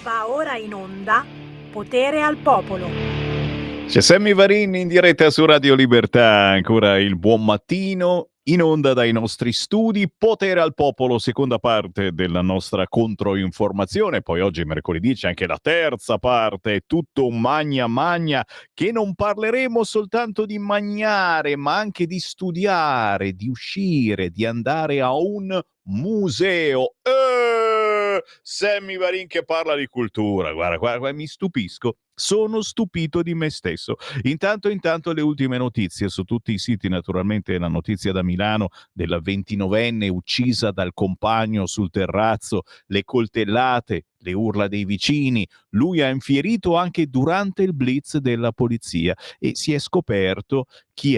Va ora in onda Potere al Popolo. C'è Sammy Varin in diretta su Radio Libertà, ancora il buon mattino, in onda dai nostri studi, Potere al Popolo, seconda parte della nostra controinformazione, poi oggi mercoledì c'è anche la terza parte, è tutto un magna, che non parleremo soltanto di mangiare, ma anche di studiare, di uscire, di andare a un museo. Sammy Varin che parla di cultura, guarda, mi stupisco. Sono stupito di me stesso. Intanto le ultime notizie su tutti i siti, naturalmente la notizia da Milano della 29enne uccisa dal compagno sul terrazzo, le coltellate, le urla dei vicini, lui ha infierito anche durante il blitz della polizia e si è scoperto chi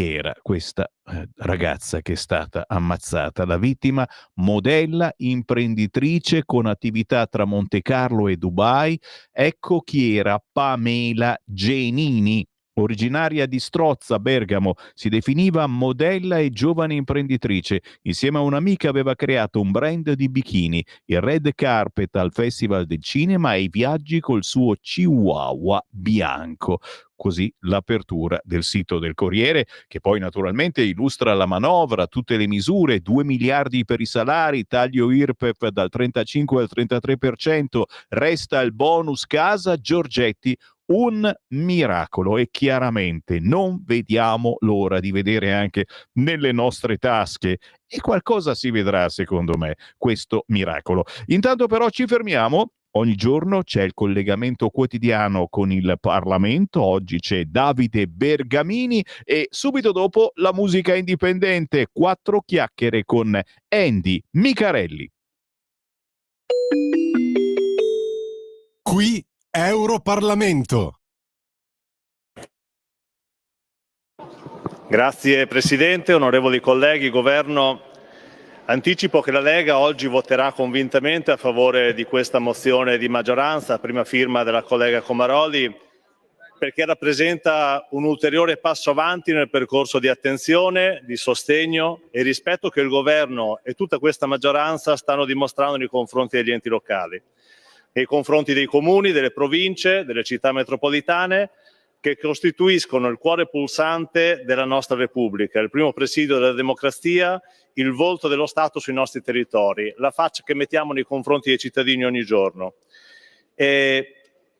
era questa ragazza che è stata ammazzata. La vittima, modella, imprenditrice con attività tra Montecarlo e Dubai. Ecco chi era: Pamela Genini. Originaria di Strozza, Bergamo, si definiva modella e giovane imprenditrice. Insieme a un'amica aveva creato un brand di bikini, il red carpet al Festival del Cinema e i viaggi col suo chihuahua bianco. Così l'apertura del sito del Corriere, che poi naturalmente illustra la manovra, tutte le misure, 2 miliardi per i salari, taglio IRPEF dal 35 al 33%, resta il bonus casa, Giorgetti, un miracolo, e chiaramente non vediamo l'ora di vedere anche nelle nostre tasche, e qualcosa si vedrà secondo me, questo miracolo. Intanto però ci fermiamo. Ogni giorno c'è il collegamento quotidiano con il Parlamento, oggi c'è Davide Bergamini e subito dopo la musica indipendente, 4 chiacchiere con Andy Micarelli. Qui Europarlamento. Grazie Presidente, onorevoli colleghi, Governo. Anticipo che la Lega oggi voterà convintamente a favore di questa mozione di maggioranza, a prima firma della collega Comaroli, perché rappresenta un ulteriore passo avanti nel percorso di attenzione, di sostegno e rispetto che il Governo e tutta questa maggioranza stanno dimostrando nei confronti degli enti locali, nei confronti dei comuni, delle province, delle città metropolitane, che costituiscono il cuore pulsante della nostra Repubblica, il primo presidio della democrazia, il volto dello Stato sui nostri territori, la faccia che mettiamo nei confronti dei cittadini ogni giorno. E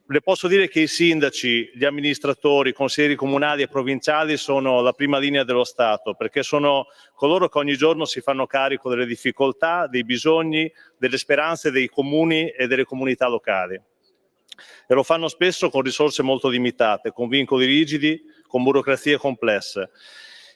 le posso dire che i sindaci, gli amministratori, i consiglieri comunali e provinciali sono la prima linea dello Stato, perché sono coloro che ogni giorno si fanno carico delle difficoltà, dei bisogni, delle speranze dei comuni e delle comunità locali. E lo fanno spesso con risorse molto limitate, con vincoli rigidi, con burocrazie complesse.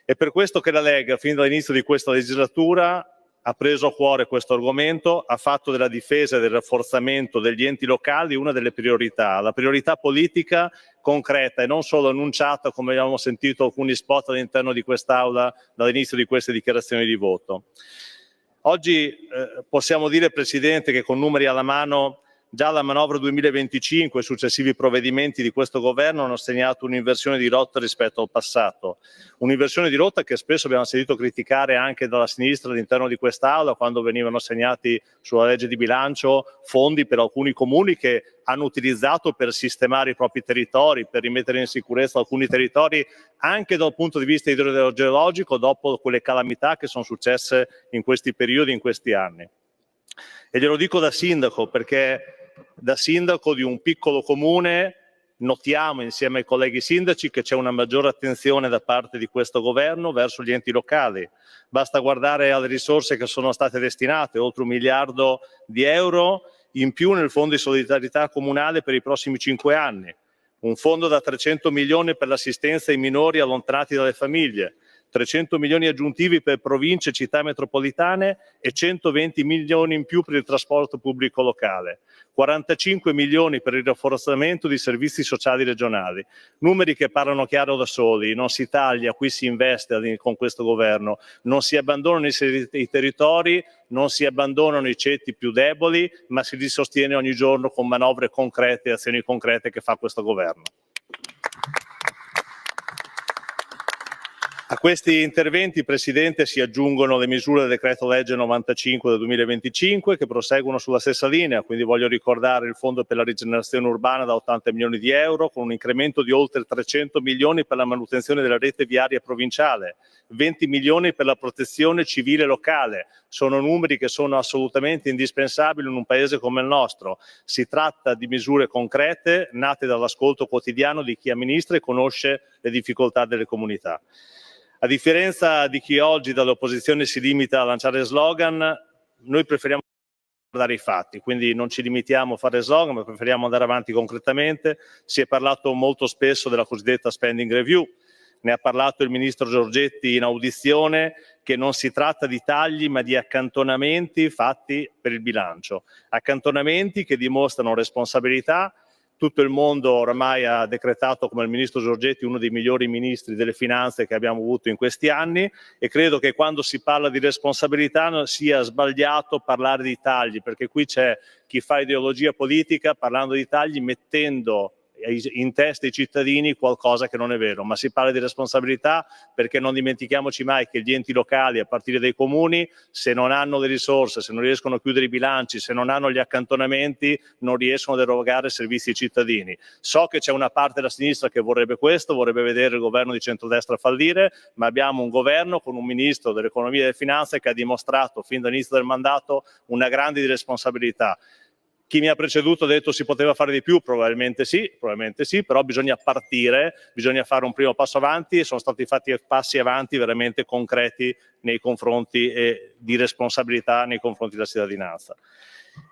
È per questo che la Lega, fin dall'inizio di questa legislatura, ha preso a cuore questo argomento, ha fatto della difesa e del rafforzamento degli enti locali una delle priorità, la priorità politica concreta e non solo annunciata, come abbiamo sentito alcuni spot all'interno di quest'Aula dall'inizio di queste dichiarazioni di voto. Oggi possiamo dire, Presidente, che con numeri alla mano già la manovra 2025 e successivi provvedimenti di questo governo hanno segnato un'inversione di rotta rispetto al passato. Un'inversione di rotta che spesso abbiamo sentito criticare anche dalla sinistra all'interno di quest'Aula, quando venivano assegnati sulla legge di bilancio fondi per alcuni comuni che hanno utilizzato per sistemare i propri territori, per rimettere in sicurezza alcuni territori, anche dal punto di vista idrogeologico, dopo quelle calamità che sono successe in questi periodi, in questi anni. E glielo dico da sindaco, perché da sindaco di un piccolo comune notiamo insieme ai colleghi sindaci che c'è una maggiore attenzione da parte di questo governo verso gli enti locali. Basta guardare alle risorse che sono state destinate, oltre 1 miliardo di euro in più nel fondo di solidarietà comunale per i prossimi 5 anni, un fondo da 300 milioni per l'assistenza ai minori allontanati dalle famiglie, 300 milioni aggiuntivi per province e città metropolitane e 120 milioni in più per il trasporto pubblico locale, 45 milioni per il rafforzamento di servizi sociali regionali. Numeri che parlano chiaro da soli: non si taglia, qui si investe con questo governo, non si abbandonano i territori, non si abbandonano i ceti più deboli, ma si li sostiene ogni giorno con manovre concrete e azioni concrete che fa questo governo. A questi interventi, Presidente, si aggiungono le misure del decreto legge 95 del 2025 che proseguono sulla stessa linea, quindi voglio ricordare il fondo per la rigenerazione urbana da 80 milioni di euro con un incremento di oltre 300 milioni per la manutenzione della rete viaria provinciale, 20 milioni per la protezione civile locale. Sono numeri che sono assolutamente indispensabili in un paese come il nostro. Si tratta di misure concrete nate dall'ascolto quotidiano di chi amministra e conosce le difficoltà delle comunità. A differenza di chi oggi dall'opposizione si limita a lanciare slogan, noi preferiamo guardare i fatti, quindi non ci limitiamo a fare slogan, ma preferiamo andare avanti concretamente. Si è parlato molto spesso della cosiddetta spending review, ne ha parlato il ministro Giorgetti in audizione, che non si tratta di tagli ma di accantonamenti fatti per il bilancio, accantonamenti che dimostrano responsabilità. Tutto il mondo oramai ha decretato come il ministro Giorgetti uno dei migliori ministri delle finanze che abbiamo avuto in questi anni e credo che quando si parla di responsabilità sia sbagliato parlare di tagli, perché qui c'è chi fa ideologia politica parlando di tagli mettendo in testa ai cittadini qualcosa che non è vero, ma si parla di responsabilità perché non dimentichiamoci mai che gli enti locali, a partire dai comuni, se non hanno le risorse, se non riescono a chiudere i bilanci, se non hanno gli accantonamenti, non riescono ad erogare servizi ai cittadini. So che c'è una parte della sinistra che vorrebbe questo, vorrebbe vedere il governo di centrodestra fallire, ma abbiamo un governo con un ministro dell'economia e delle finanze che ha dimostrato fin dall'inizio del mandato una grande responsabilità. Chi mi ha preceduto ha detto si poteva fare di più, probabilmente sì, però bisogna partire, bisogna fare un primo passo avanti e sono stati fatti passi avanti veramente concreti nei confronti e di responsabilità nei confronti della cittadinanza.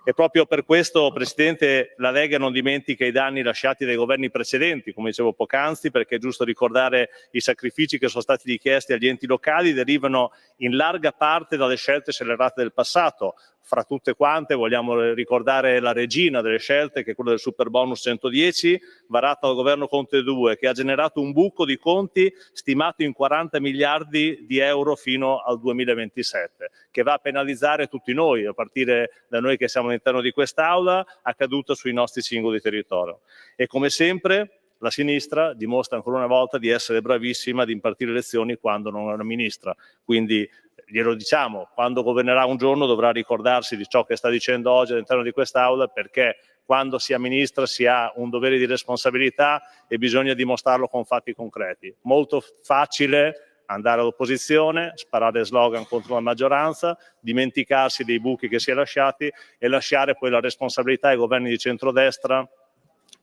E proprio per questo, Presidente, la Lega non dimentica i danni lasciati dai governi precedenti, come dicevo poc'anzi, perché è giusto ricordare i sacrifici che sono stati richiesti agli enti locali, derivano in larga parte dalle scelte scellerate del passato. Fra tutte quante vogliamo ricordare la regina delle scelte, che è quella del super bonus 110, varata dal governo Conte 2, che ha generato un buco di conti stimato in 40 miliardi di euro fino al 2027, che va a penalizzare tutti noi, a partire da noi che siamo all'interno di quest'Aula, accaduta sui nostri singoli territori. E come sempre la sinistra dimostra ancora una volta di essere bravissima ad impartire lezioni quando non è una ministra, quindi glielo diciamo, quando governerà un giorno dovrà ricordarsi di ciò che sta dicendo oggi all'interno di quest'Aula, perché quando si amministra si ha un dovere di responsabilità e bisogna dimostrarlo con fatti concreti. Molto facile andare all'opposizione, sparare slogan contro la maggioranza, dimenticarsi dei buchi che si è lasciati e lasciare poi la responsabilità ai governi di centrodestra,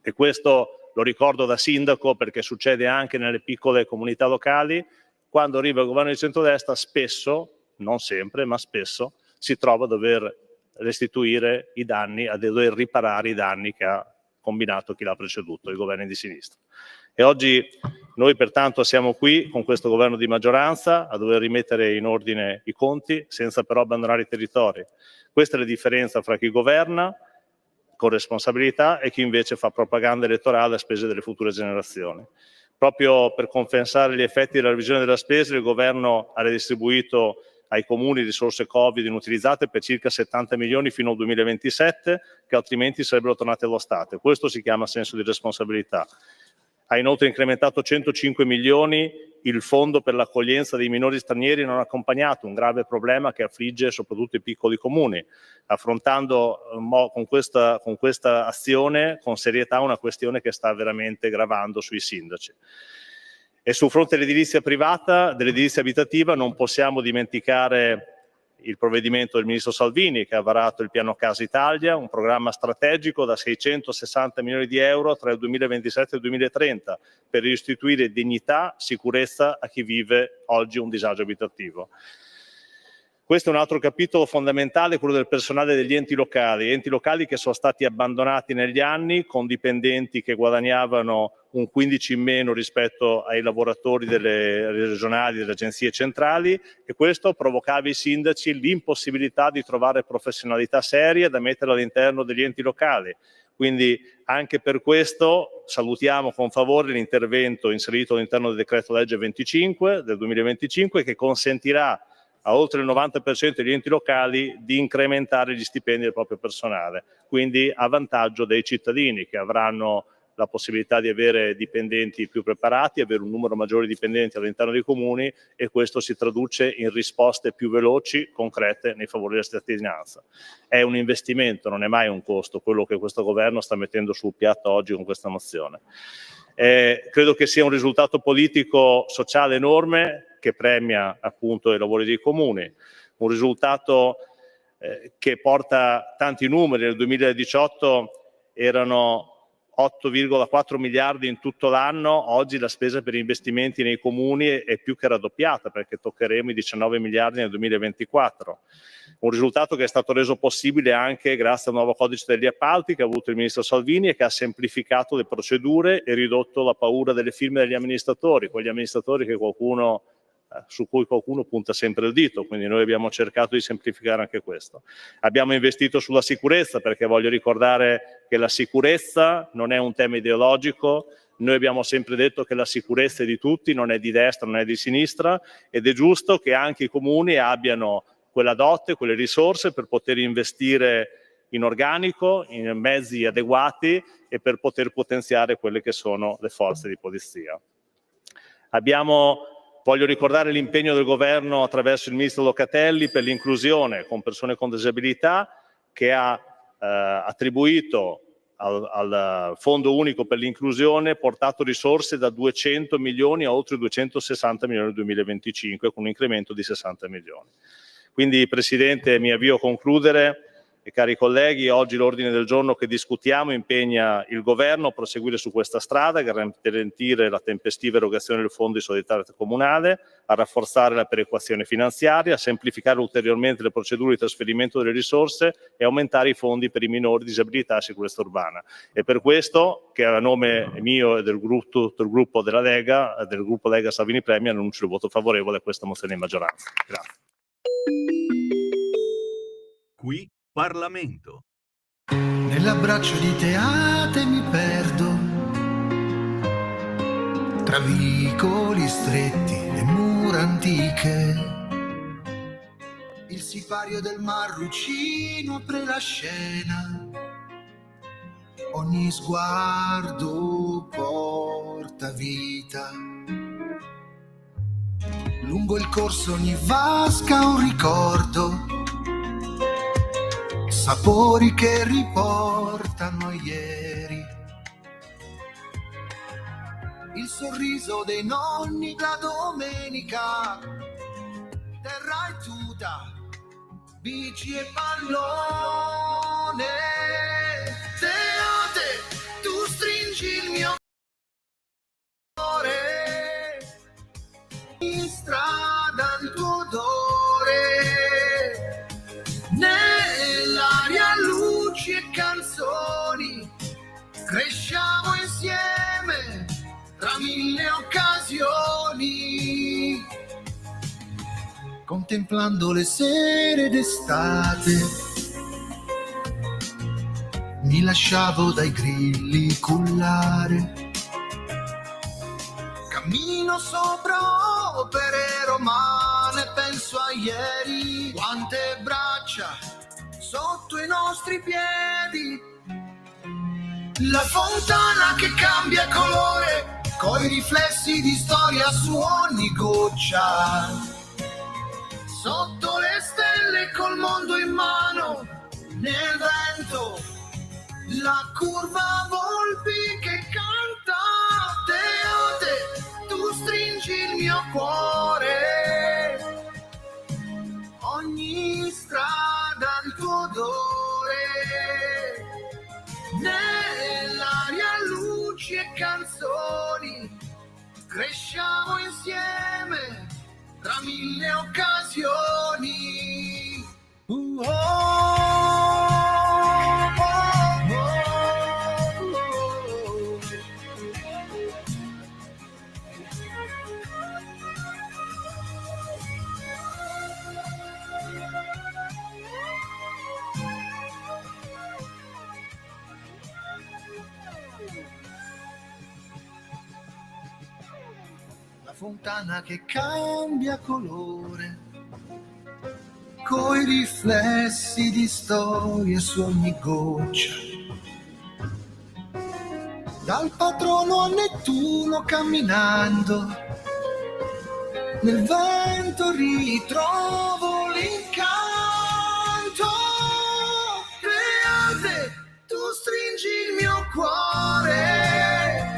e questo lo ricordo da sindaco perché succede anche nelle piccole comunità locali. Quando arriva il governo di centrodestra spesso, non sempre, ma spesso, si trova a dover restituire i danni, a dover riparare i danni che ha combinato chi l'ha preceduto, i governi di sinistra. E oggi noi pertanto siamo qui con questo governo di maggioranza a dover rimettere in ordine i conti senza però abbandonare i territori. Questa è la differenza fra chi governa con responsabilità e chi invece fa propaganda elettorale a spese delle future generazioni. Proprio per compensare gli effetti della revisione della spesa, il governo ha redistribuito ai comuni risorse Covid inutilizzate per circa 70 milioni fino al 2027, che altrimenti sarebbero tornate allo Stato. Questo si chiama senso di responsabilità. Ha inoltre incrementato 105 milioni il fondo per l'accoglienza dei minori stranieri non accompagnati, un grave problema che affligge soprattutto i piccoli comuni, affrontando con questa azione con serietà una questione che sta veramente gravando sui sindaci. E sul fronte dell'edilizia privata, dell'edilizia abitativa, non possiamo dimenticare il provvedimento del ministro Salvini che ha varato il piano Casa Italia, un programma strategico da 660 milioni di euro tra il 2027 e il 2030 per restituire dignità, sicurezza a chi vive oggi un disagio abitativo. Questo è un altro capitolo fondamentale, quello del personale degli enti locali che sono stati abbandonati negli anni con dipendenti che guadagnavano un 15 in meno rispetto ai lavoratori delle regionali, delle agenzie centrali, e questo provocava ai sindaci l'impossibilità di trovare professionalità serie da mettere all'interno degli enti locali. Quindi anche per questo salutiamo con favore l'intervento inserito all'interno del decreto legge 25 del 2025 che consentirà a oltre il 90% degli enti locali di incrementare gli stipendi del proprio personale, quindi a vantaggio dei cittadini che avranno la possibilità di avere dipendenti più preparati, avere un numero maggiore di dipendenti all'interno dei comuni, e questo si traduce in risposte più veloci, concrete, nei favori della cittadinanza. È un investimento, non è mai un costo, quello che questo governo sta mettendo sul piatto oggi con questa mozione. Credo che sia un risultato politico sociale enorme che premia appunto i lavori dei comuni, un risultato che porta tanti numeri. Nel 2018 erano 8,4 miliardi in tutto l'anno, oggi la spesa per investimenti nei comuni è più che raddoppiata, perché toccheremo i 19 miliardi nel 2024. Un risultato che è stato reso possibile anche grazie al nuovo codice degli appalti che ha avuto il ministro Salvini e che ha semplificato le procedure e ridotto la paura delle firme degli amministratori, quegli amministratori su cui qualcuno punta sempre il dito, quindi noi abbiamo cercato di semplificare anche questo. Abbiamo investito sulla sicurezza, perché voglio ricordare che la sicurezza non è un tema ideologico. Noi abbiamo sempre detto che la sicurezza è di tutti, non è di destra, non è di sinistra, ed è giusto che anche i comuni abbiano quella dote, quelle risorse per poter investire in organico, in mezzi adeguati e per poter potenziare quelle che sono le forze di polizia. Voglio ricordare l'impegno del governo attraverso il ministro Locatelli per l'inclusione con persone con disabilità, che ha attribuito al Fondo Unico per l'Inclusione, portato risorse da 200 milioni a oltre 260 milioni nel 2025, con un incremento di 60 milioni. Quindi, Presidente, mi avvio a concludere. E cari colleghi, oggi l'ordine del giorno che discutiamo impegna il governo a proseguire su questa strada, a garantire la tempestiva erogazione del fondo di solidarietà comunale, a rafforzare la perequazione finanziaria, a semplificare ulteriormente le procedure di trasferimento delle risorse e aumentare i fondi per i minori, disabilità e sicurezza urbana. E per questo, che a nome mio e del gruppo della Lega, del gruppo Lega Salvini Premier, annuncio il voto favorevole a questa mozione di maggioranza. Grazie. Qui Parlamento. Nell'abbraccio di Teate mi perdo, tra vicoli stretti e mura antiche. Il sipario del Marrucino apre la scena, ogni sguardo porta vita. Lungo il corso ogni vasca un ricordo, sapori che riportano ieri. Il sorriso dei nonni la domenica, terra e tuta, bici e pallone. Teate, tu stringi il mio cuore, in strada il tuo odore, nell'aria luci e canzoni, cresciamo insieme tra mille occasioni, contemplando le sere d'estate, mi lasciavo dai grilli cullare. Cammino sopra opere romane, penso a ieri, quante braccia sotto i nostri piedi. La fontana che cambia colore, coi riflessi di storia su ogni goccia. Sotto le stelle col mondo in mano, nel vento, la curva a volpi che canta. Teate, tu stringi il mio cuore, ogni strada il tuo odore, nell'aria luci e canzoni, cresciamo insieme tra mille occasioni. La fontana che cambia colore, coi riflessi di storia su ogni goccia. dal patrono a Nettuno camminando, nel vento ritrovo l'incanto. Beate, tu stringi il mio cuore,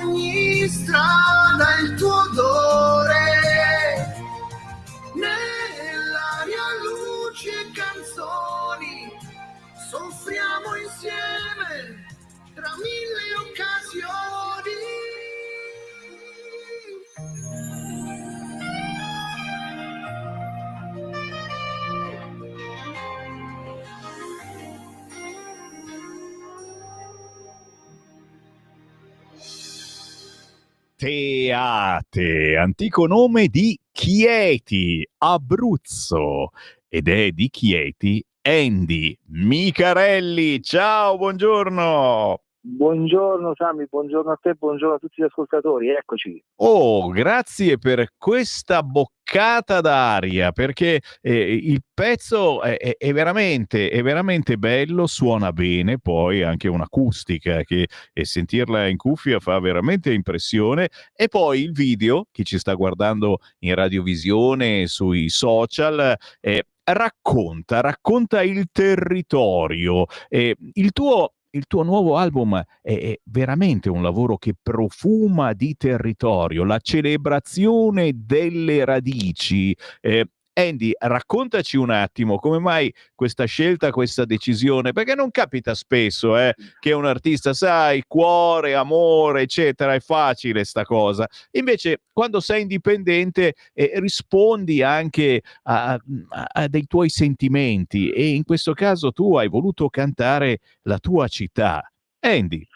ogni strada il tuo odore, nell'aria luci e canzoni, soffriamo insieme tra mille occasioni. Teate, antico nome di Chieti, Abruzzo, ed è di Chieti Andy Micarelli. Ciao, buongiorno. Buongiorno Sammy, buongiorno a te, buongiorno a tutti gli ascoltatori, eccoci. Oh, grazie per questa boccata d'aria, perché il pezzo è veramente bello, suona bene, poi anche un'acustica che sentirla in cuffia fa veramente impressione, e poi il video, chi ci sta guardando in radiovisione, sui social, racconta il territorio. Il tuo nuovo album è veramente un lavoro che profuma di territorio, la celebrazione delle radici. Andy, raccontaci un attimo come mai questa scelta, questa decisione, perché non capita spesso che un artista, sai, cuore, amore, eccetera, è facile sta cosa. Invece, quando sei indipendente, rispondi anche a dei tuoi sentimenti, e in questo caso tu hai voluto cantare la tua città. Andy.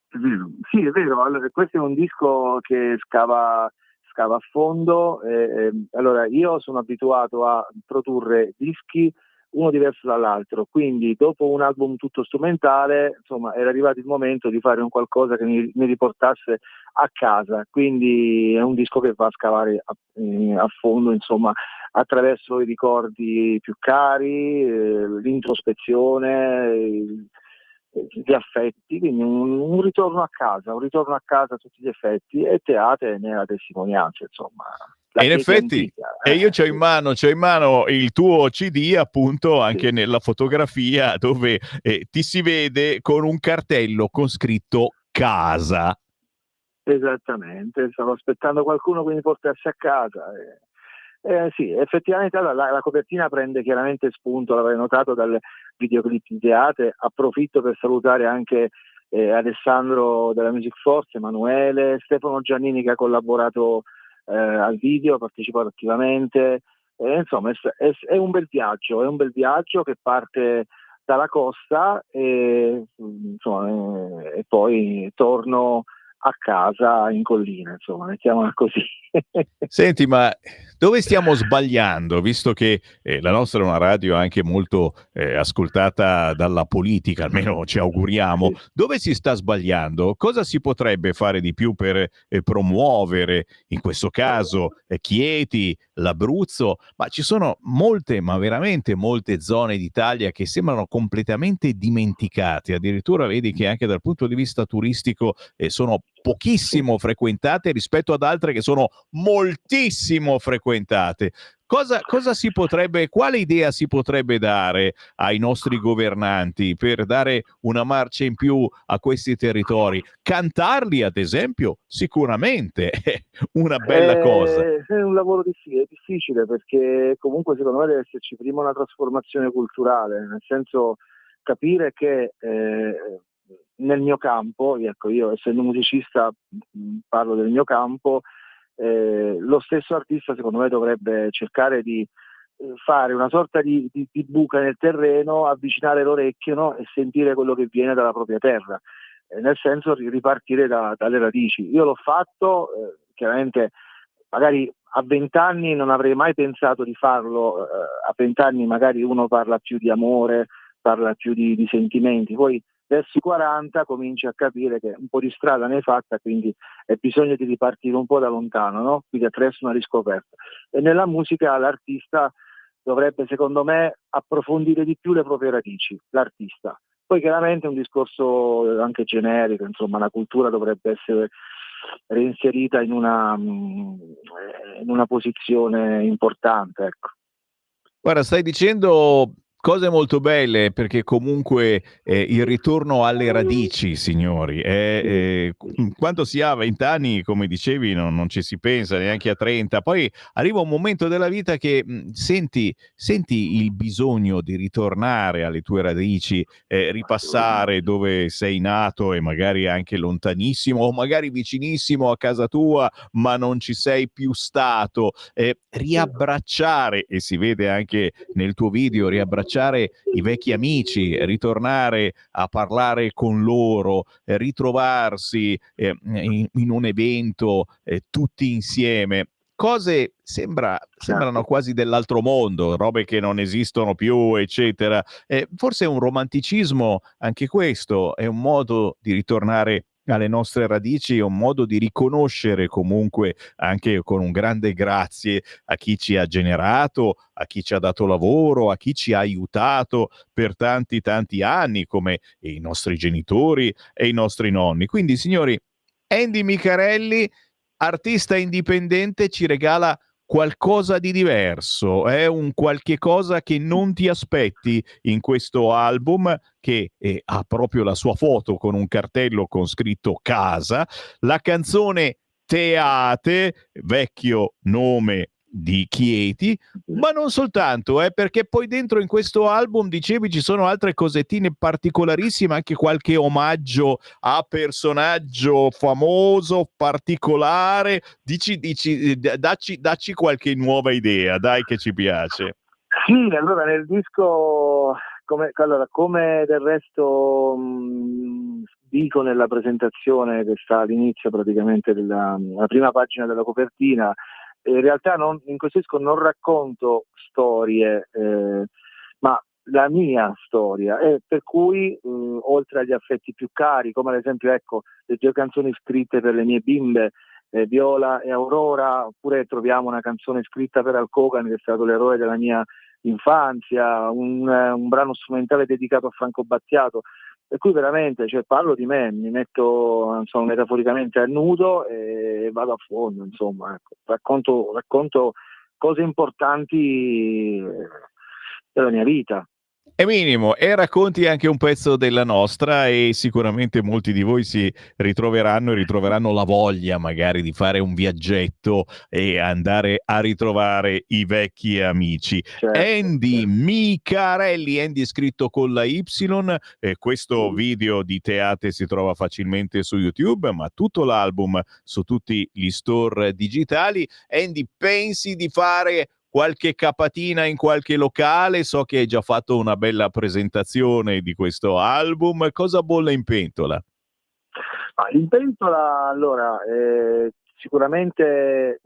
È vero. Sì, è vero. Allora, questo è un disco che scava a fondo. Allora, io sono abituato a produrre dischi uno diverso dall'altro, quindi dopo un album tutto strumentale, insomma, era arrivato il momento di fare un qualcosa che mi riportasse a casa, quindi è un disco che va a scavare a fondo, insomma, attraverso i ricordi più cari, l'introspezione, gli affetti, quindi un ritorno a casa a tutti gli effetti, e Teate ne è la testimonianza, insomma. E in effetti, antica, io c'ho in mano il tuo CD, appunto, anche sì, nella fotografia, dove ti si vede con un cartello con scritto casa. esattamente, stavo aspettando qualcuno che mi portasse a casa. Sì, effettivamente la copertina prende chiaramente spunto, l'avrei notato, dal videoclip di Teate. Approfitto per salutare anche Alessandro della Music Force, Emanuele, Stefano Giannini, che ha collaborato al video, ha partecipato attivamente. Insomma, è un bel viaggio che parte dalla costa e poi torno a casa in collina, insomma, mettiamola così. Senti, ma dove stiamo sbagliando? Visto che la nostra è una radio anche molto ascoltata dalla politica, almeno ci auguriamo, Sì. dove si sta sbagliando? Cosa si potrebbe fare di più per promuovere, in questo caso, Chieti, l'Abruzzo? Ma ci sono molte, ma veramente molte zone d'Italia che sembrano completamente dimenticate. Addirittura vedi che anche dal punto di vista turistico sono pochissimo frequentate rispetto ad altre che sono moltissimo frequentate. Quale idea si potrebbe dare ai nostri governanti per dare una marcia in più a questi territori? Cantarli, ad esempio, sicuramente è una bella cosa. È un lavoro difficile, perché comunque secondo me deve esserci prima una trasformazione culturale, nel senso capire che nel mio campo, ecco, io essendo musicista parlo del mio campo, lo stesso artista secondo me dovrebbe cercare di fare una sorta di buca nel terreno, avvicinare l'orecchio, no? E sentire quello che viene dalla propria terra, nel senso di ripartire dalle radici. Io l'ho fatto, chiaramente magari a 20 anni non avrei mai pensato di farlo, a 20 anni magari uno parla più di amore, parla più di sentimenti, poi verso i 40 cominci a capire che un po' di strada ne hai fatta, quindi è bisogno di ripartire un po' da lontano, no? Quindi attraverso una riscoperta. E nella musica l'artista dovrebbe, secondo me, approfondire di più le proprie radici, l'artista. Poi chiaramente è un discorso anche generico, insomma la cultura dovrebbe essere reinserita in una posizione importante, ecco. Guarda, stai dicendo cose molto belle, perché comunque il ritorno alle radici, signori, quando si ha 20 anni, come dicevi, non ci si pensa neanche a 30, poi arriva un momento della vita che senti il bisogno di ritornare alle tue radici, ripassare dove sei nato e magari anche lontanissimo o magari vicinissimo a casa tua, ma non ci sei più stato, riabbracciare, e si vede anche nel tuo video, riabbracciare i vecchi amici, ritornare a parlare con loro, ritrovarsi in un evento tutti insieme. Cose sembrano quasi dell'altro mondo, robe che non esistono più, eccetera. Forse è un romanticismo, anche questo, è un modo di ritornare alle nostre radici, è un modo di riconoscere comunque, anche con un grande grazie, a chi ci ha generato, a chi ci ha dato lavoro, a chi ci ha aiutato per tanti anni, come i nostri genitori e i nostri nonni. Quindi, signori, Andy Micarelli, artista indipendente, ci regala qualcosa di diverso, è un qualche cosa che non ti aspetti in questo album, che ha proprio la sua foto con un cartello con scritto Casa, la canzone Teate, vecchio nome di Chieti, ma non soltanto, perché poi dentro in questo album, dicevi, ci sono altre cosettine particolarissime, anche qualche omaggio a personaggio famoso, particolare. Dacci qualche nuova idea, dai, che ci piace. Sì, allora nel disco, come del resto dico nella presentazione che sta all'inizio praticamente della prima pagina della copertina, in realtà in questo disco non racconto storie, ma la mia storia, e per cui oltre agli affetti più cari, come ad esempio le 2 canzoni scritte per le mie bimbe, Viola e Aurora, oppure troviamo una canzone scritta per Al Kogan, che è stato l'eroe della mia infanzia, un brano strumentale dedicato a Franco Battiato, per cui veramente parlo di me, mi metto metaforicamente a nudo e vado a fondo, insomma, ecco. Racconto cose importanti della mia vita. È minimo, e racconti anche un pezzo della nostra, e sicuramente molti di voi si ritroveranno la voglia magari di fare un viaggetto e andare a ritrovare i vecchi amici. Certo. Andy Micarelli, Andy scritto con la Y, questo video di Teate si trova facilmente su YouTube, ma tutto l'album su tutti gli store digitali. Andy, pensi di fare qualche capatina in qualche locale? So che hai già fatto una bella presentazione di questo album. Cosa bolle in pentola? In pentola, allora, sicuramente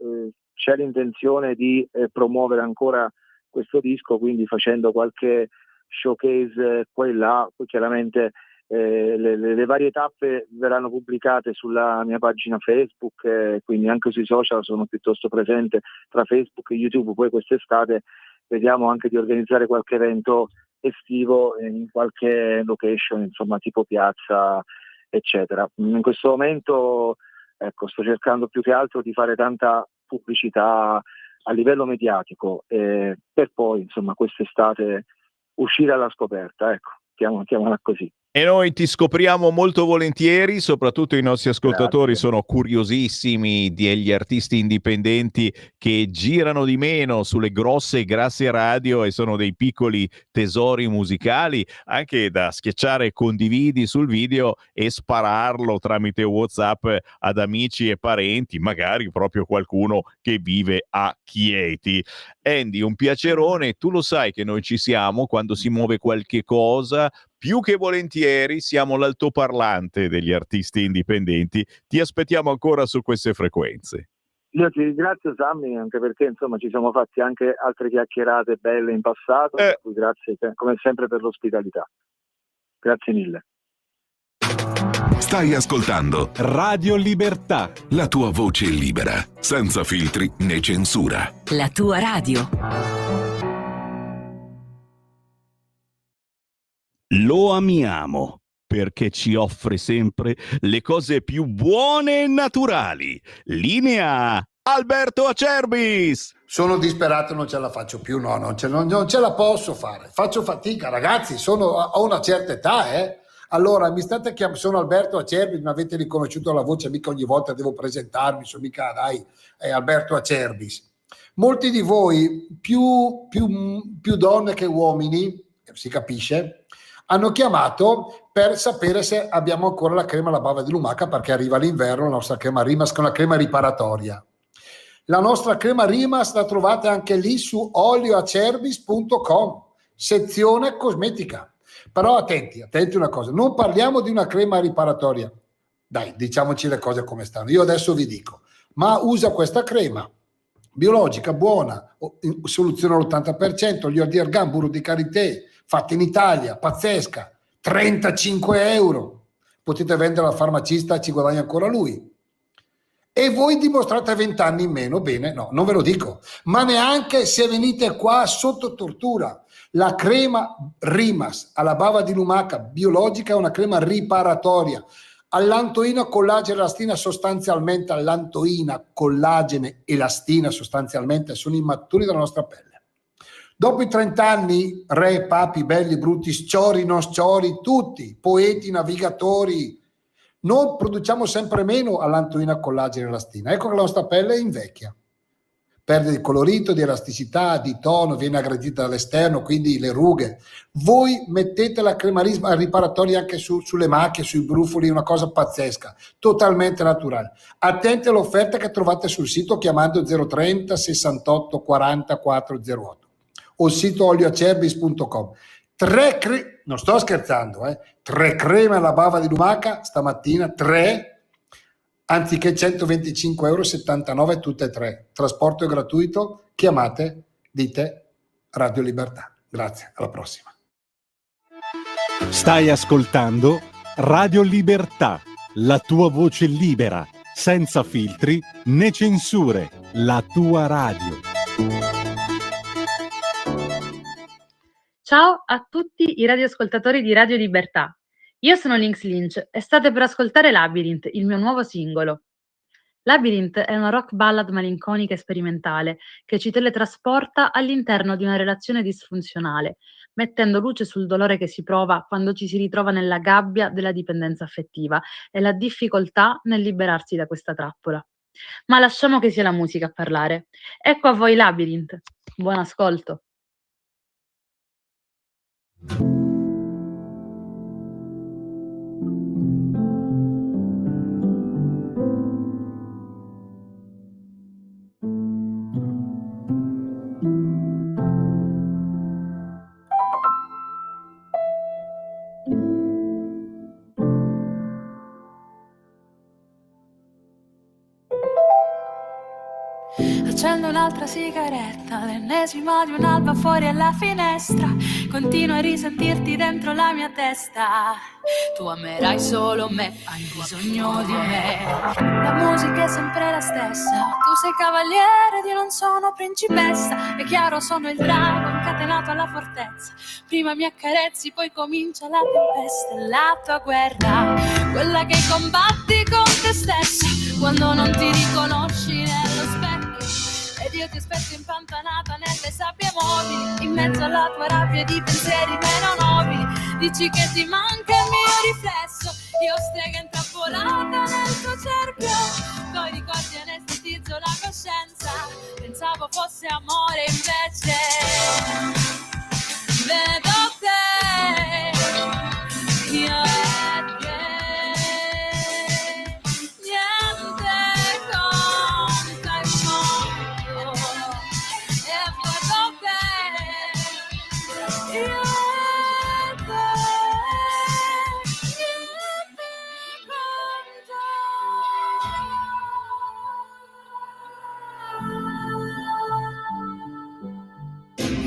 c'è l'intenzione di promuovere ancora questo disco, quindi facendo qualche showcase qua e là. Poi chiaramente le varie tappe verranno pubblicate sulla mia pagina Facebook, quindi anche sui social sono piuttosto presente, tra Facebook e YouTube. Poi quest'estate vediamo anche di organizzare qualche evento estivo in qualche location, insomma, tipo piazza, eccetera. In questo momento sto cercando più che altro di fare tanta pubblicità a livello mediatico, per poi, insomma, quest'estate uscire alla scoperta, ecco, chiamiamola così. E noi ti scopriamo molto volentieri, soprattutto i nostri ascoltatori Grazie. sono curiosissimi degli artisti indipendenti che girano di meno sulle grosse e grasse radio, e sono dei piccoli tesori musicali, anche da schiacciare condividi sul video e spararlo tramite WhatsApp ad amici e parenti, magari proprio qualcuno che vive a Chieti. Andy, un piacerone, tu lo sai che noi ci siamo quando si muove qualche cosa. Più che volentieri siamo l'altoparlante degli artisti indipendenti. Ti aspettiamo ancora su queste frequenze. Io ti ringrazio, Sammy, anche perché insomma ci siamo fatti anche altre chiacchierate belle in passato, per cui grazie come sempre per l'ospitalità. Grazie mille. Stai ascoltando Radio Libertà. la tua voce libera, senza filtri né censura. La tua radio. lo amiamo perché ci offre sempre le cose più buone e naturali. Linea Alberto Acerbis! Sono disperato, non ce la faccio più, no, non ce la posso fare. Faccio fatica, ragazzi, ho una certa età, Allora, mi state chiamando, sono Alberto Acerbis, mi avete riconosciuto la voce, mica ogni volta devo presentarmi, sono mica, dai, è Alberto Acerbis. Molti di voi, più donne che uomini, si capisce, hanno chiamato per sapere se abbiamo ancora la crema alla bava di lumaca, perché arriva l'inverno, la nostra crema Rimas, che è una crema riparatoria. La nostra crema Rimas la trovate anche lì su olioacerbis.com, sezione cosmetica. Però attenti una cosa, non parliamo di una crema riparatoria. Dai, diciamoci le cose come stanno. Io adesso vi dico, ma usa questa crema biologica, buona, soluzione all'80%, olio di argan, burro di karité, fatta in Italia, pazzesca, 35 euro. Potete vendere al farmacista, ci guadagna ancora lui. E voi dimostrate 20 anni in meno, bene, no, non ve lo dico, ma neanche se venite qua sotto tortura. La crema Rimas alla bava di lumaca biologica è una crema riparatoria. Allantoina, collagene, elastina, sostanzialmente allantoina, collagene, elastina, sostanzialmente sono i mattoni della nostra pelle. Dopo i 30 anni, re, papi, belli, brutti, sciori, non sciori, tutti, poeti, navigatori, noi produciamo sempre meno allantoina, collagene, elastina. Ecco che la nostra pelle invecchia, perde di colorito, di elasticità, di tono, viene aggredita dall'esterno, quindi le rughe. Voi mettete la crema riparatoria anche sulle macchie, sui brufoli, una cosa pazzesca, totalmente naturale. Attenti all'offerta che trovate sul sito chiamando 030 68 40 408 o il sito olioacerbis.com. Non sto scherzando, 3 creme alla bava di lumaca stamattina, 3, anziché 125 euro, 79 tutte e 3. Trasporto è gratuito, chiamate, dite Radio Libertà. Grazie, alla prossima. Stai ascoltando Radio Libertà, la tua voce libera, senza filtri né censure, la tua radio. Ciao a tutti i radioascoltatori di Radio Libertà. Io sono Lynx Lynch e state per ascoltare Labyrinth, il mio nuovo singolo. Labyrinth è una rock ballad malinconica e sperimentale che ci teletrasporta all'interno di una relazione disfunzionale, mettendo luce sul dolore che si prova quando ci si ritrova nella gabbia della dipendenza affettiva e la difficoltà nel liberarsi da questa trappola. Ma lasciamo che sia la musica a parlare. Ecco a voi Labyrinth. Buon ascolto. Accendo un'altra sigaretta, l'ennesima di un'alba fuori alla finestra. Continuo a risentirti dentro la mia testa. Tu amerai solo me, hai bisogno di me. La musica è sempre la stessa. Tu sei cavaliere ed io non sono principessa. È chiaro, sono il drago incatenato alla fortezza. Prima mi accarezzi, poi comincia la tempesta. La tua guerra, quella che combatti con te stessa. Quando non ti riconosci nello specchio ed io ti aspetto impantanata nelle sabbie mobili, in mezzo alla tua rabbia di pensieri meno nobili. Dici che ti manca il mio riflesso, io strega intrappolata nel tuo cerchio. Poi ricordi anestetizzo la coscienza, pensavo fosse amore invece vedo te, io e te.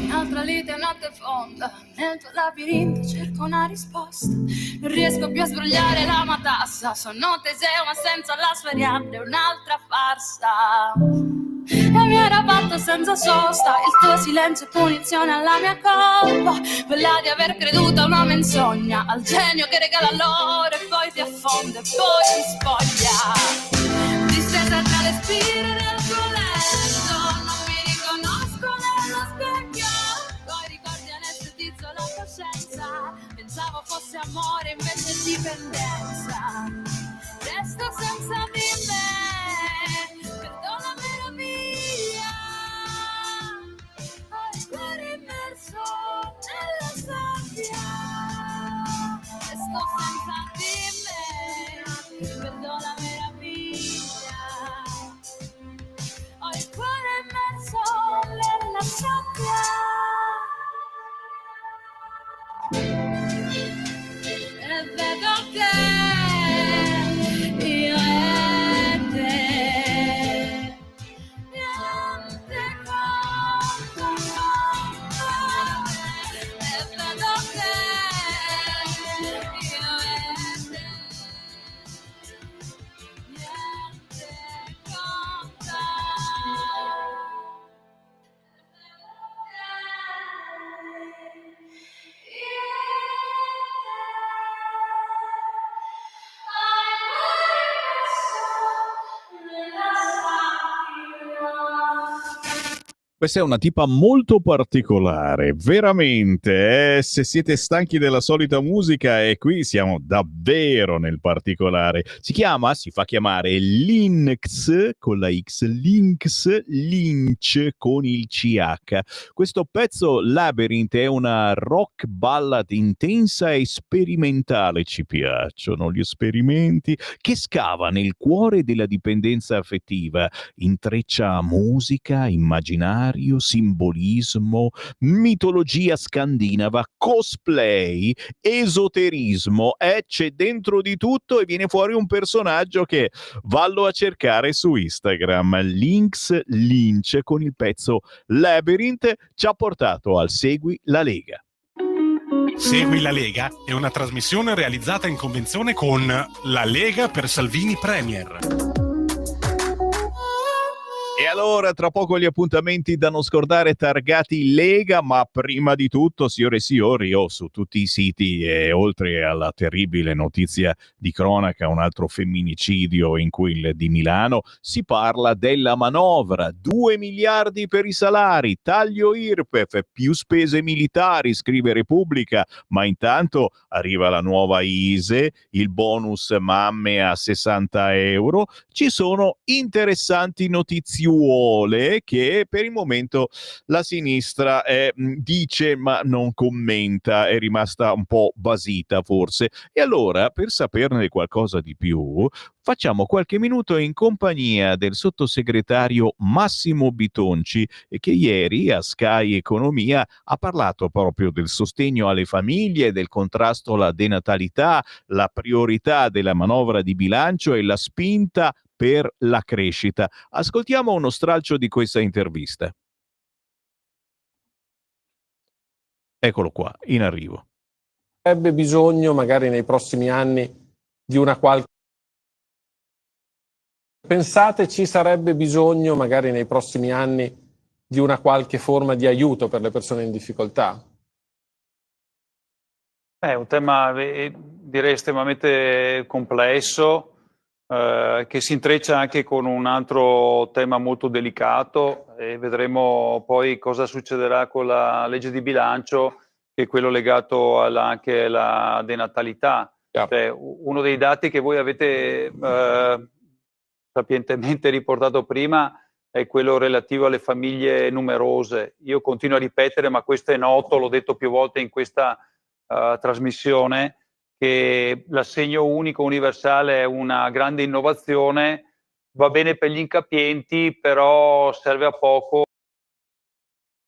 Un'altra lite notte fonda, nel tuo labirinto cerco una risposta. Non riesco più a sbrogliare la matassa. Sono Teseo ma senza la sua Ariadne, un'altra farsa. e mi era fatto senza sosta. Il tuo silenzio è punizione alla mia colpa, quella di aver creduto a una menzogna, al genio che regala l'oro e poi ti affonda e poi ti spoglia. Distesa tra le spire del tuo letto, non mi riconosco nello specchio, poi ricordi anestetizo la coscienza, pensavo fosse amore invece dipendenza. Resto senza di me, perdona meraviglia, ho il cuore immerso nella sabbia. Resto senza di me, perdona meraviglia, ho il cuore immerso nella sabbia. E vedo che io e te niente conta, e vedo che io e te niente conta. Questa è una tipa molto particolare, veramente. Se siete stanchi della solita musica, e qui siamo davvero nel particolare. Si fa chiamare Lynx con la X, Lynx, Lynch con il CH. Questo pezzo Labyrinth è una rock ballad intensa e sperimentale. Ci piacciono gli esperimenti, che scava nel cuore della dipendenza affettiva, intreccia musica, immaginario, simbolismo, mitologia scandinava, cosplay, esoterismo, c'è dentro di tutto e viene fuori un personaggio che vallo a cercare su Instagram. Lynx Lynch con il pezzo Labyrinth ci ha portato al Segui la Lega. Segui la Lega è una trasmissione realizzata in convenzione con la Lega per Salvini Premier. E allora, tra poco gli appuntamenti da non scordare targati Lega, ma prima di tutto, signore e signori, su tutti i siti, e oltre alla terribile notizia di cronaca, un altro femminicidio in quel di Milano, si parla della manovra, 2 miliardi per i salari, taglio IRPEF, più spese militari, scrive Repubblica, ma intanto arriva la nuova ISE, il bonus mamme a 60 euro, ci sono interessanti notiziuole che per il momento la sinistra dice ma non commenta, è rimasta un po' basita forse. E allora, per saperne qualcosa di più, facciamo qualche minuto in compagnia del sottosegretario Massimo Bitonci, che ieri a Sky Economia ha parlato proprio del sostegno alle famiglie, del contrasto alla denatalità, la priorità della manovra di bilancio e la spinta per la crescita. Ascoltiamo uno stralcio di questa intervista. Eccolo qua, in arrivo. Avrebbe bisogno magari nei prossimi anni di una qualche... Pensate ci sarebbe bisogno magari nei prossimi anni di una qualche forma di aiuto per le persone in difficoltà? È un tema direi estremamente complesso, che si intreccia anche con un altro tema molto delicato, e vedremo poi cosa succederà con la legge di bilancio, che è quello legato anche alla denatalità. Cioè, uno dei dati che voi avete sapientemente riportato prima è quello relativo alle famiglie numerose. Io continuo a ripetere, ma questo è noto, l'ho detto più volte in questa trasmissione, che l'assegno unico universale è una grande innovazione, va bene per gli incapienti, però serve a poco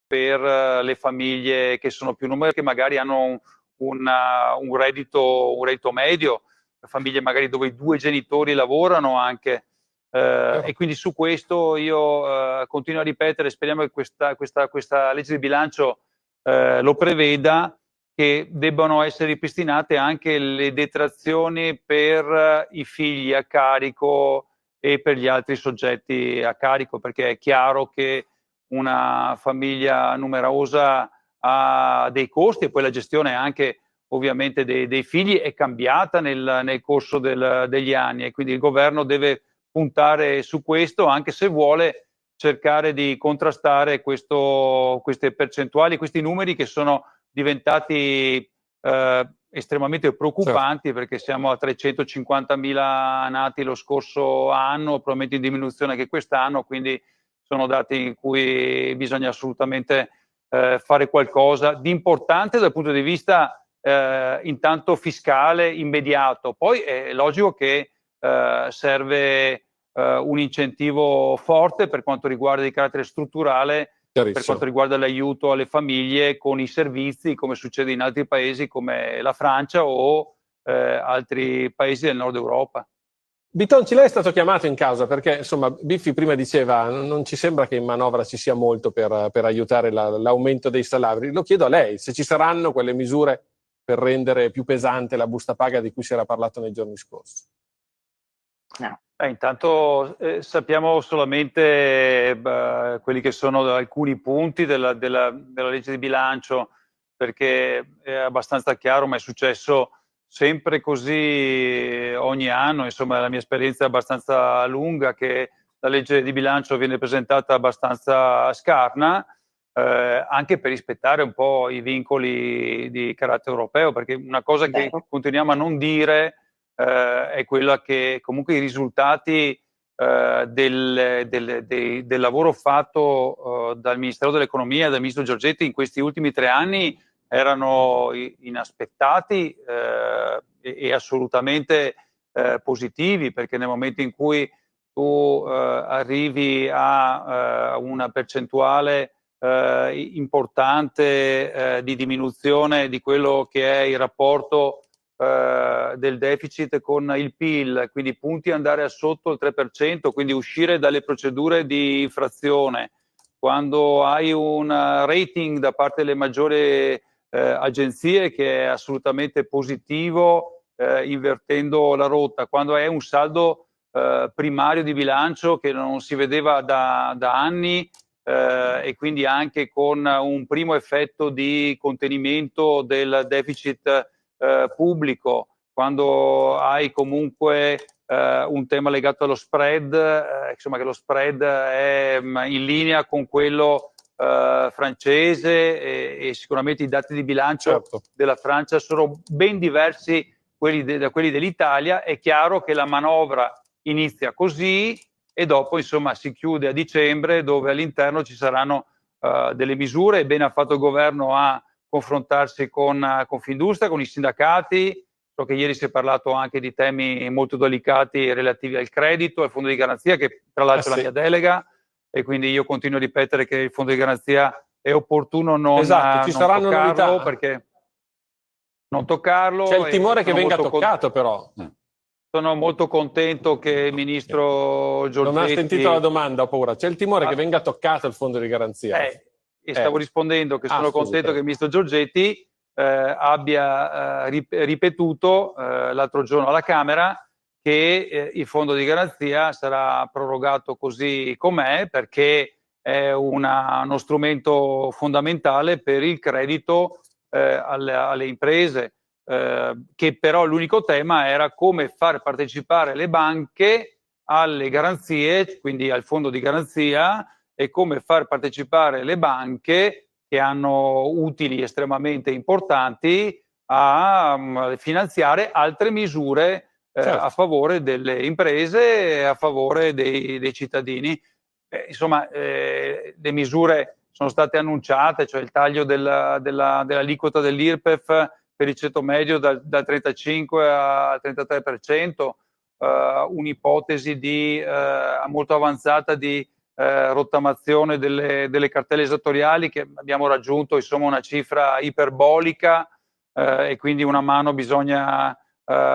per le famiglie che sono più numerose, che magari hanno un reddito medio, famiglie magari dove i 2 genitori lavorano anche. E quindi su questo io continuo a ripetere, speriamo che questa legge di bilancio lo preveda, che debbano essere ripristinate anche le detrazioni per i figli a carico e per gli altri soggetti a carico, perché è chiaro che una famiglia numerosa ha dei costi e poi la gestione anche ovviamente dei figli è cambiata nel corso degli anni, e quindi il governo deve puntare su questo, anche se vuole cercare di contrastare queste percentuali, questi numeri che sono diventati estremamente preoccupanti, certo, perché siamo a 350.000 nati lo scorso anno, probabilmente in diminuzione anche quest'anno, quindi sono dati in cui bisogna assolutamente fare qualcosa di importante dal punto di vista intanto fiscale immediato. Poi è logico che serve un incentivo forte per quanto riguarda di carattere strutturale, per quanto riguarda l'aiuto alle famiglie con i servizi, come succede in altri paesi come la Francia o altri paesi del nord Europa. Bitonci, lei è stato chiamato in causa perché, insomma, Biffi prima diceva non ci sembra che in manovra ci sia molto per aiutare l'aumento dei salari. Lo chiedo a lei, se ci saranno quelle misure per rendere più pesante la busta paga di cui si era parlato nei giorni scorsi. No. Intanto sappiamo solamente quelli che sono alcuni punti della legge di bilancio, perché è abbastanza chiaro, ma è successo sempre così ogni anno. Insomma, la mia esperienza è abbastanza lunga, che la legge di bilancio viene presentata abbastanza scarna, anche per rispettare un po' i vincoli di carattere europeo, perché una cosa che continuiamo a non dire è quella che comunque i risultati del lavoro fatto dal Ministero dell'Economia e dal Ministro Giorgetti in questi ultimi 3 anni erano inaspettati e assolutamente positivi, perché nel momento in cui tu arrivi a una percentuale importante di diminuzione di quello che è il rapporto del deficit con il PIL, quindi punti ad andare a sotto il 3%, quindi uscire dalle procedure di infrazione, quando hai un rating da parte delle maggiori agenzie che è assolutamente positivo, invertendo la rotta, quando hai un saldo primario di bilancio che non si vedeva da anni, e quindi anche con un primo effetto di contenimento del deficit pubblico, quando hai comunque un tema legato allo spread, insomma che lo spread è in linea con quello francese e sicuramente i dati di bilancio della Francia sono ben diversi da quelli dell'Italia. È chiaro che la manovra inizia così e dopo insomma si chiude a dicembre, dove all'interno ci saranno delle misure. Bene ha fatto il governo a confrontarsi con Confindustria, con i sindacati. So che ieri si è parlato anche di temi molto delicati relativi al credito, al fondo di garanzia, che tra l'altro è la mia delega, e quindi io continuo a ripetere che il fondo di garanzia è opportuno non saranno toccarlo, novità, perché non toccarlo. C'è il timore che venga toccato, però. Sono molto contento che il ministro Giorgetti... Non ha sentito la domanda, ho paura. C'è il timore che venga toccato il fondo di garanzia. E stavo rispondendo che sono contento che il ministro Giorgetti abbia ripetuto l'altro giorno alla Camera che il fondo di garanzia sarà prorogato così com'è, perché è uno strumento fondamentale per il credito alle imprese, che però l'unico tema era come far partecipare le banche alle garanzie, quindi al fondo di garanzia, e come far partecipare le banche che hanno utili estremamente importanti a finanziare altre misure a favore delle imprese e a favore dei cittadini. Insomma, le misure sono state annunciate, cioè il taglio dell'aliquota dell'IRPEF per il ceto medio dal 35 al 33%, un'ipotesi molto avanzata di rottamazione delle cartelle esattoriali, che abbiamo raggiunto insomma una cifra iperbolica, e quindi una mano bisogna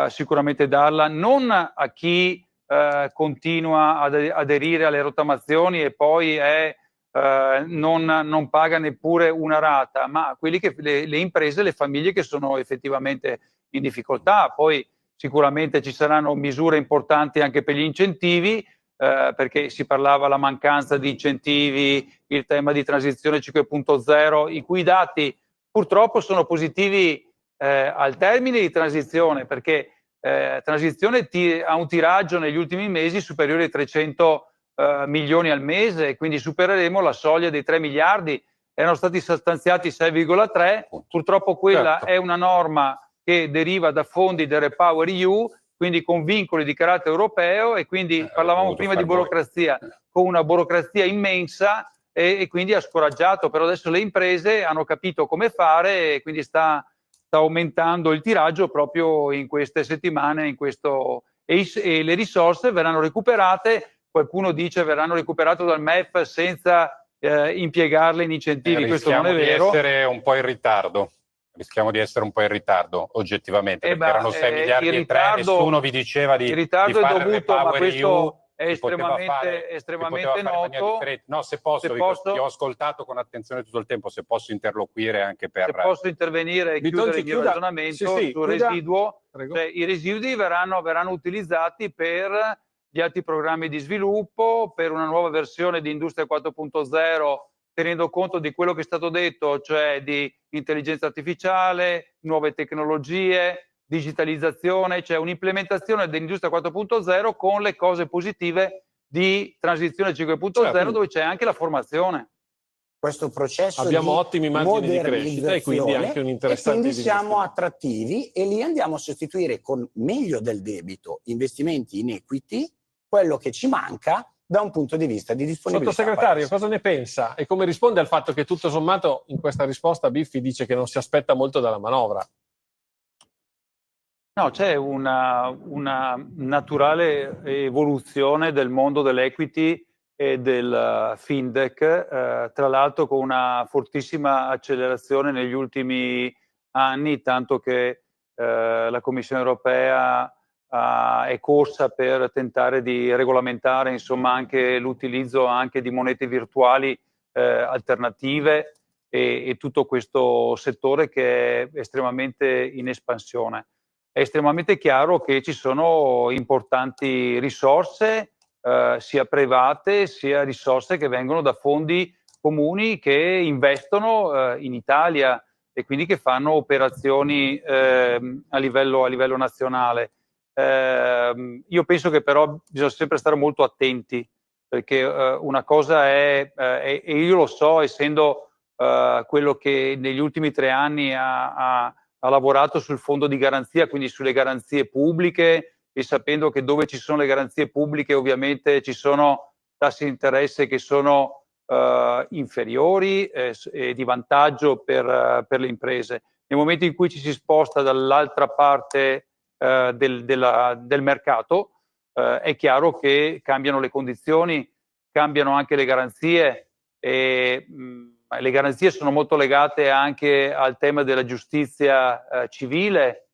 sicuramente darla, non a chi continua ad aderire alle rottamazioni e poi non paga neppure una rata, ma a quelli che le imprese, le famiglie che sono effettivamente in difficoltà. Poi sicuramente ci saranno misure importanti anche per gli incentivi, perché si parlava la mancanza di incentivi, il tema di transizione 5.0, i cui dati purtroppo sono positivi al termine di transizione, perché transizione ha un tiraggio negli ultimi mesi superiore ai 300 milioni al mese, quindi supereremo la soglia dei 3 miliardi. Erano stati stanziati 6,3, purtroppo quella è una norma che deriva da fondi del Repower EU, quindi con vincoli di carattere europeo, e quindi parlavamo prima di burocrazia, con una burocrazia immensa, e quindi ha scoraggiato. Però adesso le imprese hanno capito come fare, e quindi sta aumentando il tiraggio proprio in queste settimane, e le risorse verranno recuperate. Qualcuno dice verranno recuperate dal MEF senza impiegarle in incentivi. Questo non è vero. Rischiamo di essere un po' in ritardo. Rischiamo di essere un po' in ritardo, oggettivamente, perché erano 6 miliardi e 3, nessuno vi diceva di fare il dovuto, ma questo EU, è estremamente noto. No, se posso, ti ho ascoltato con attenzione tutto il tempo, se posso interloquire anche per... Se posso intervenire e chiudere il mio ragionamento sul residuo, cioè, i residui verranno utilizzati per gli altri programmi di sviluppo, per una nuova versione di Industria 4.0, tenendo conto di quello che è stato detto, cioè di intelligenza artificiale, nuove tecnologie, digitalizzazione, cioè un'implementazione dell'Industria 4.0 con le cose positive di transizione 5.0, dove c'è anche la formazione. Questo processo abbiamo di ottimi margini di crescita e quindi anche un interessante, e quindi siamo attrattivi, e lì andiamo a sostituire con meglio del debito, investimenti in equity, quello che ci manca da un punto di vista di disponibilità. Sottosegretario, cosa ne pensa e come risponde al fatto che tutto sommato in questa risposta Biffi dice che non si aspetta molto dalla manovra? No, c'è una naturale evoluzione del mondo dell'equity e del fintech, tra l'altro con una fortissima accelerazione negli ultimi anni, tanto che la Commissione europea è corsa per tentare di regolamentare, insomma, anche l'utilizzo anche di monete virtuali alternative, e tutto questo settore che è estremamente in espansione. È estremamente chiaro che ci sono importanti risorse, sia private sia risorse che vengono da fondi comuni che investono in Italia e quindi che fanno operazioni a livello nazionale. Io penso che però bisogna sempre stare molto attenti, perché una cosa è, e io lo so, essendo quello che negli ultimi 3 anni ha lavorato sul fondo di garanzia, quindi sulle garanzie pubbliche, e sapendo che dove ci sono le garanzie pubbliche ovviamente ci sono tassi di interesse che sono inferiori e di vantaggio per le imprese. Nel momento in cui ci si sposta dall'altra parte del mercato, è chiaro che cambiano le condizioni, cambiano anche le garanzie, e le garanzie sono molto legate anche al tema della giustizia civile.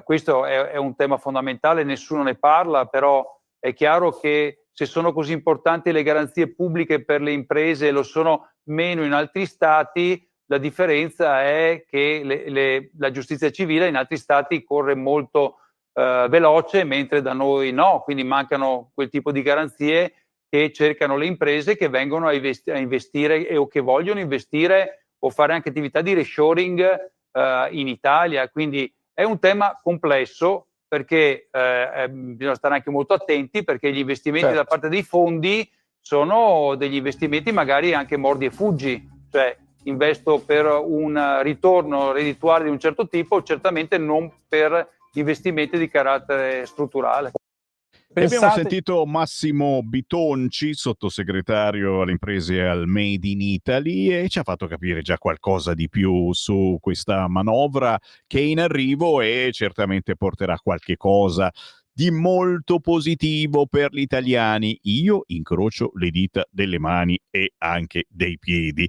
Questo è un tema fondamentale, nessuno ne parla, però è chiaro che se sono così importanti le garanzie pubbliche per le imprese e lo sono meno in altri stati, la differenza è che la giustizia civile in altri stati corre molto veloce, mentre da noi no, quindi mancano quel tipo di garanzie che cercano le imprese che vengono a investire o che vogliono investire o fare anche attività di reshoring in Italia. Quindi è un tema complesso, perché bisogna stare anche molto attenti, perché gli investimenti da parte dei fondi sono degli investimenti magari anche mordi e fuggi, cioè investo per un ritorno reddituale di un certo tipo, certamente non per investimenti di carattere strutturale. Abbiamo sentito Massimo Bitonci, sottosegretario alle imprese e al Made in Italy, e ci ha fatto capire già qualcosa di più su questa manovra che è in arrivo e certamente porterà qualche cosa di molto positivo per gli italiani. Io incrocio le dita delle mani e anche dei piedi.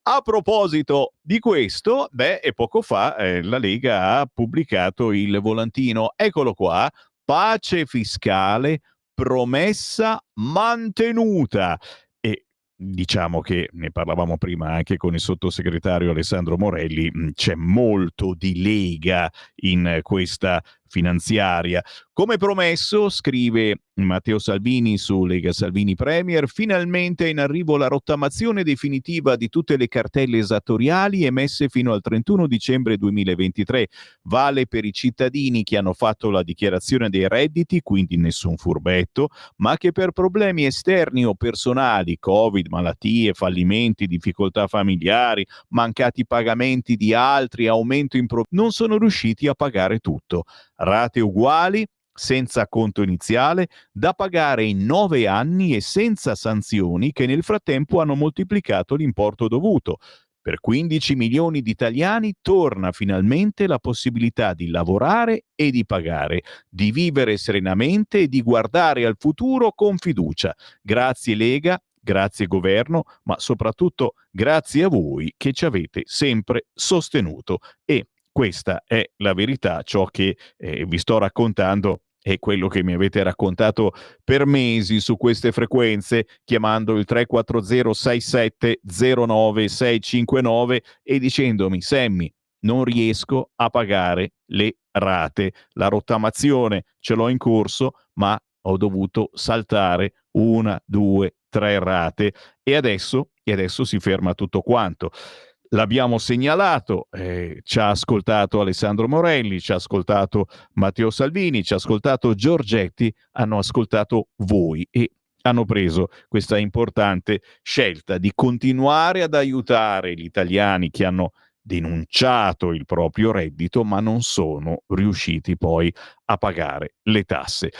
A proposito di questo, e poco fa la Lega ha pubblicato il volantino, eccolo qua, pace fiscale, promessa mantenuta. E diciamo che ne parlavamo prima anche con il sottosegretario Alessandro Morelli, c'è molto di Lega in questa finanziaria. Come promesso, scrive Matteo Salvini su Lega Salvini Premier, finalmente è in arrivo la rottamazione definitiva di tutte le cartelle esattoriali emesse fino al 31 dicembre 2023. Vale per i cittadini che hanno fatto la dichiarazione dei redditi, quindi nessun furbetto, ma che per problemi esterni o personali, Covid, malattie, fallimenti, difficoltà familiari, mancati pagamenti di altri, aumento non sono riusciti a pagare tutto. Rate uguali, senza conto iniziale, da pagare in 9 anni e senza sanzioni che nel frattempo hanno moltiplicato l'importo dovuto. Per 15 milioni di italiani torna finalmente la possibilità di lavorare e di pagare, di vivere serenamente e di guardare al futuro con fiducia. Grazie Lega, grazie Governo, ma soprattutto grazie a voi che ci avete sempre sostenuto. E questa è la verità, ciò che vi sto raccontando è quello che mi avete raccontato per mesi su queste frequenze, chiamando il 340 67 09 659 e dicendomi: Sammy, non riesco a pagare le rate, la rottamazione ce l'ho in corso, ma ho dovuto saltare 1, 2, 3 rate e adesso si ferma tutto quanto. L'abbiamo segnalato, ci ha ascoltato Alessandro Morelli, ci ha ascoltato Matteo Salvini, ci ha ascoltato Giorgetti, hanno ascoltato voi e hanno preso questa importante scelta di continuare ad aiutare gli italiani che hanno denunciato il proprio reddito ma non sono riusciti poi a pagare le tasse.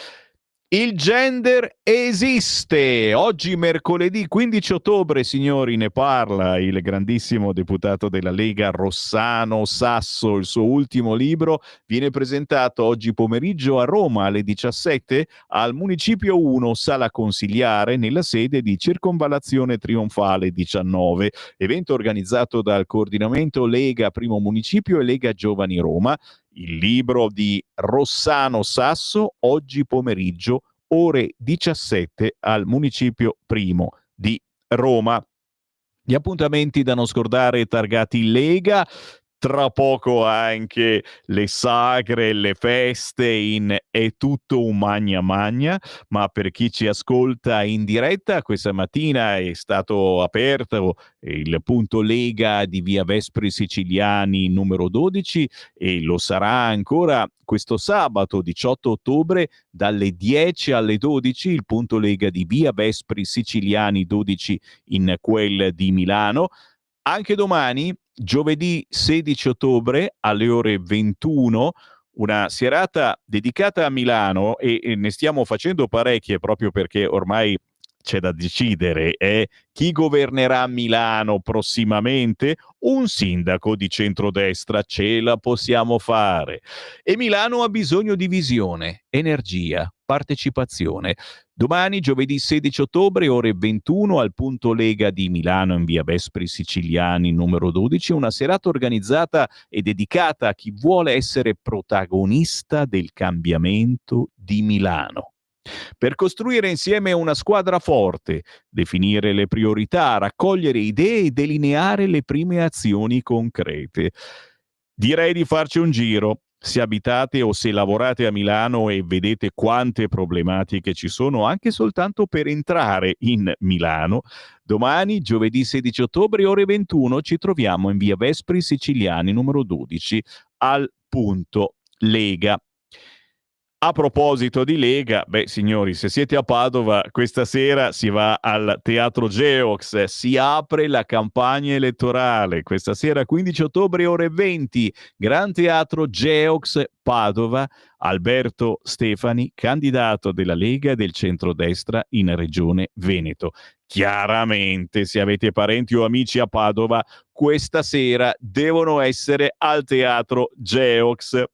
Il gender esiste. Oggi mercoledì 15 ottobre, signori, ne parla il grandissimo deputato della Lega Rossano Sasso. Il suo ultimo libro viene presentato oggi pomeriggio a Roma alle 17 al Municipio 1, Sala Consigliare, nella sede di Circonvallazione Trionfale 19, evento organizzato dal coordinamento Lega Primo Municipio e Lega Giovani Roma. Il libro di Rossano Sasso, oggi pomeriggio, ore 17 al Municipio Primo di Roma. Gli appuntamenti da non scordare targati Lega, tra poco anche le sagre, le feste in È tutto un magna magna, ma per chi ci ascolta in diretta, questa mattina è stato aperto il punto Lega di via Vespri Siciliani numero 12 e lo sarà ancora questo sabato 18 ottobre dalle 10 alle 12 il punto Lega di via Vespri Siciliani 12 in quel di Milano. Anche domani, giovedì 16 ottobre alle ore 21, una serata dedicata a Milano e ne stiamo facendo parecchie proprio perché ormai c'è da decidere chi governerà Milano prossimamente. Un sindaco di centrodestra ce la possiamo fare e Milano ha bisogno di visione, energia, partecipazione. Domani, giovedì 16 ottobre, ore 21, al punto Lega di Milano in via Vespri Siciliani numero 12, una serata organizzata e dedicata a chi vuole essere protagonista del cambiamento di Milano. Per costruire insieme una squadra forte, definire le priorità, raccogliere idee e delineare le prime azioni concrete. Direi di farci un giro. Se abitate o se lavorate a Milano e vedete quante problematiche ci sono anche soltanto per entrare in Milano, domani, giovedì 16 ottobre, ore 21, ci troviamo in via Vespri Siciliani numero 12 al punto Lega. A proposito di Lega, signori, se siete a Padova, questa sera si va al Teatro Geox, si apre la campagna elettorale. Questa sera, 15 ottobre, ore 20, Gran Teatro Geox, Padova, Alberto Stefani, candidato della Lega e del centrodestra in Regione Veneto. Chiaramente, se avete parenti o amici a Padova, questa sera devono essere al Teatro Geox.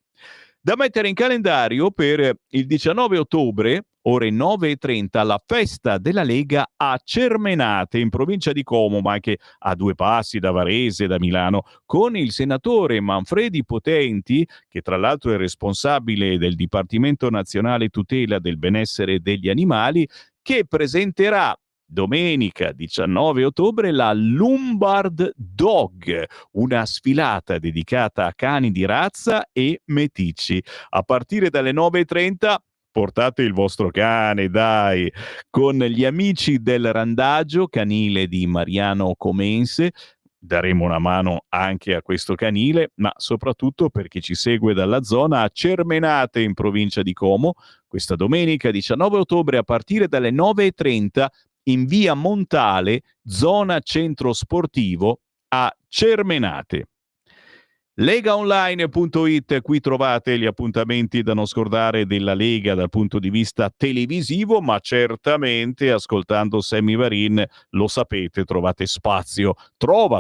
Da mettere in calendario per il 19 ottobre, ore 9:30, la festa della Lega a Cermenate, in provincia di Como, ma anche a due passi da Varese e da Milano, con il senatore Manfredi Potenti, che tra l'altro è responsabile del Dipartimento Nazionale Tutela del Benessere degli Animali, che presenterà domenica 19 ottobre la Lombard Dog, una sfilata dedicata a cani di razza e meticci. A partire dalle 9:30 portate il vostro cane, dai, con gli amici del randagio canile di Mariano Comense. Daremo una mano anche a questo canile, ma soprattutto per chi ci segue dalla zona, a Cermenate in provincia di Como, questa domenica 19 ottobre a partire dalle 9:30 in via Montale, zona centro sportivo a Cermenate. Legaonline.it, qui trovate gli appuntamenti da non scordare della Lega dal punto di vista televisivo, ma certamente ascoltando Sammy Varin, lo sapete, trova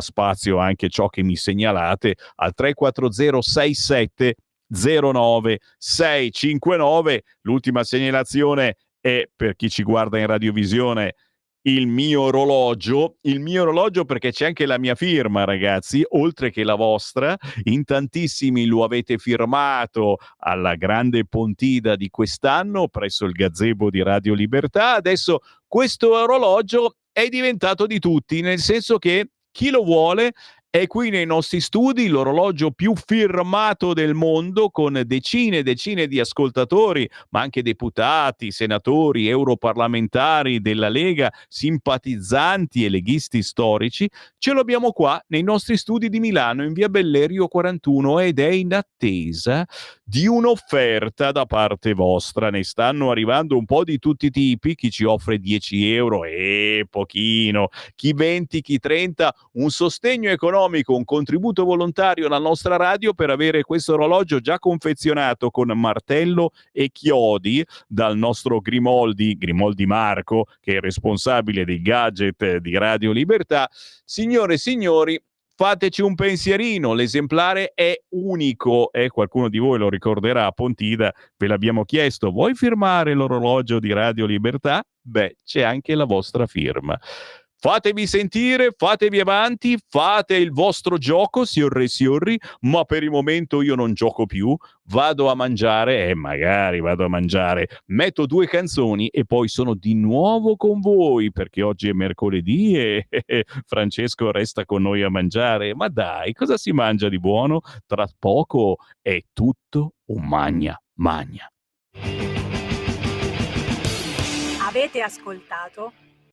spazio anche ciò che mi segnalate al 340 67 09 659. L'ultima segnalazione è per chi ci guarda in radiovisione il mio orologio perché c'è anche la mia firma, ragazzi, oltre che la vostra. In tantissimi lo avete firmato alla grande Pontida di quest'anno presso il gazebo di Radio Libertà. Adesso questo orologio è diventato di tutti, nel senso che chi lo vuole è qui nei nostri studi, l'orologio più firmato del mondo, con decine e decine di ascoltatori, ma anche deputati, senatori, europarlamentari della Lega, simpatizzanti e leghisti storici. Ce l'abbiamo qua nei nostri studi di Milano, in via Bellerio 41, ed è in attesa di un'offerta da parte vostra. Ne stanno arrivando un po' di tutti i tipi, chi ci offre 10 euro e pochino, chi 20, chi 30, un sostegno economico, un contributo volontario alla nostra radio per avere questo orologio già confezionato con martello e chiodi dal nostro Grimoldi Marco, che è responsabile dei gadget di Radio Libertà. Signore e signori, fateci un pensierino, l'esemplare è unico, qualcuno di voi lo ricorderà, a Pontida ve l'abbiamo chiesto, vuoi firmare l'orologio di Radio Libertà? Beh, c'è anche la vostra firma. Fatevi sentire, fatevi avanti, fate il vostro gioco, signore e signori, ma per il momento io non gioco più, vado a mangiare, magari vado a mangiare, metto 2 canzoni e poi sono di nuovo con voi, perché oggi è mercoledì e Francesco resta con noi a mangiare. Ma dai, cosa si mangia di buono? Tra poco è tutto un magna. Avete ascoltato